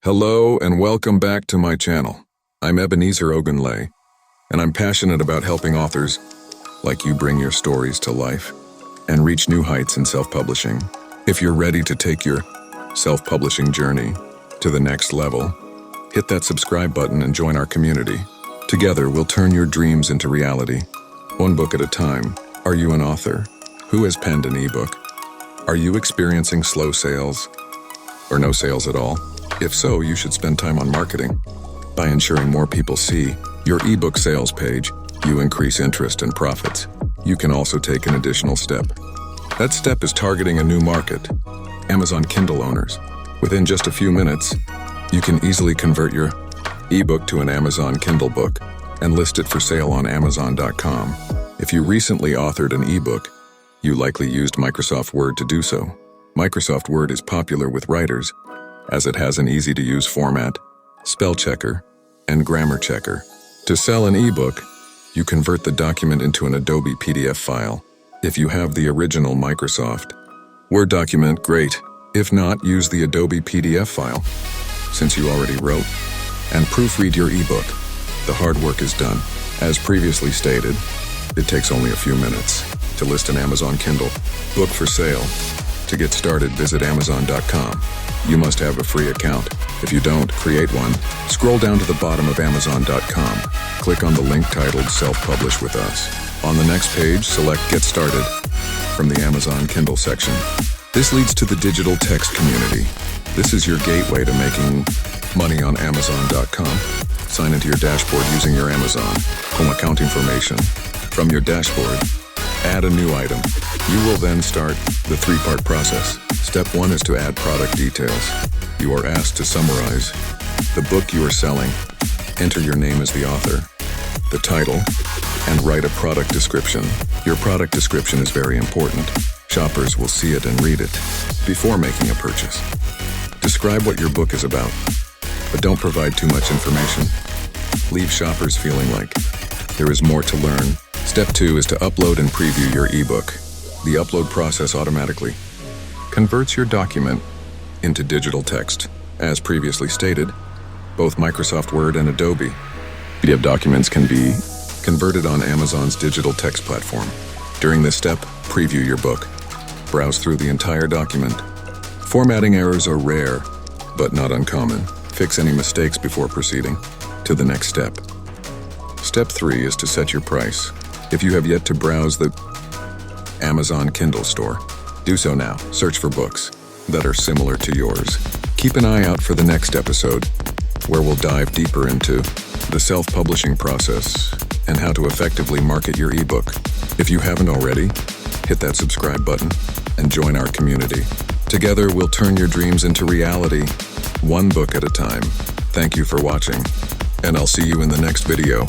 Hello and welcome back to my channel. I'm Ebenezer Ogunlay, and I'm passionate about helping authors like you bring your stories to life and reach new heights in self-publishing. If you're ready to take your self-publishing journey to the next level, hit that subscribe button and join our community. Together, we'll turn your dreams into reality, one book at a time. Are you an author who has penned an ebook? Are you experiencing slow sales or no sales at all? If so, you should spend time on marketing. By ensuring more people see your ebook sales page, you increase interest and profits. You can also take an additional step. That step is targeting a new market, Amazon Kindle owners. Within just a few minutes, you can easily convert your ebook to an Amazon Kindle book and list it for sale on Amazon.com. If you recently authored an ebook, you likely used Microsoft Word to do so. Microsoft Word is popular with writers as it has an easy-to-use format, spell checker, and grammar checker. To sell an ebook, you convert the document into an Adobe PDF file. If you have the original Microsoft Word document, great. If not, use the Adobe PDF file, since you already wrote, and proofread your ebook. The hard work is done. As previously stated, it takes only a few minutes to list an Amazon Kindle book for sale. To get started, visit Amazon.com. You must have a free account. If you don't, create one. Scroll down to the bottom of Amazon.com. Click on the link titled Self-Publish with Us. On the next page, select Get Started from the Amazon Kindle section. This leads to the digital text community. This is your gateway to making money on Amazon.com. Sign into your dashboard using your Amazon home account information. From your dashboard, add a new item. You will then start the three-part process. Step 1 is to add product details. You are asked to summarize the book you are selling, enter your name as the author, the title, and write a product description. Your product description is very important. Shoppers will see it and read it before making a purchase. Describe what your book is about, but don't provide too much information. Leave shoppers feeling like there is more to learn. Step 2 is to upload and preview your ebook. The upload process automatically converts your document into digital text. As previously stated, both Microsoft Word and Adobe PDF documents can be converted on Amazon's digital text platform. During this step, preview your book. Browse through the entire document. Formatting errors are rare, but not uncommon. Fix any mistakes before proceeding to the next step. Step 3 is to set your price. If you have yet to browse the Amazon Kindle store, do so now. Search for books that are similar to yours. Keep an eye out for the next episode, where we'll dive deeper into the self-publishing process and how to effectively market your ebook. If you haven't already, hit that subscribe button and join our community. Together, we'll turn your dreams into reality, one book at a time. Thank you for watching, and I'll see you in the next video.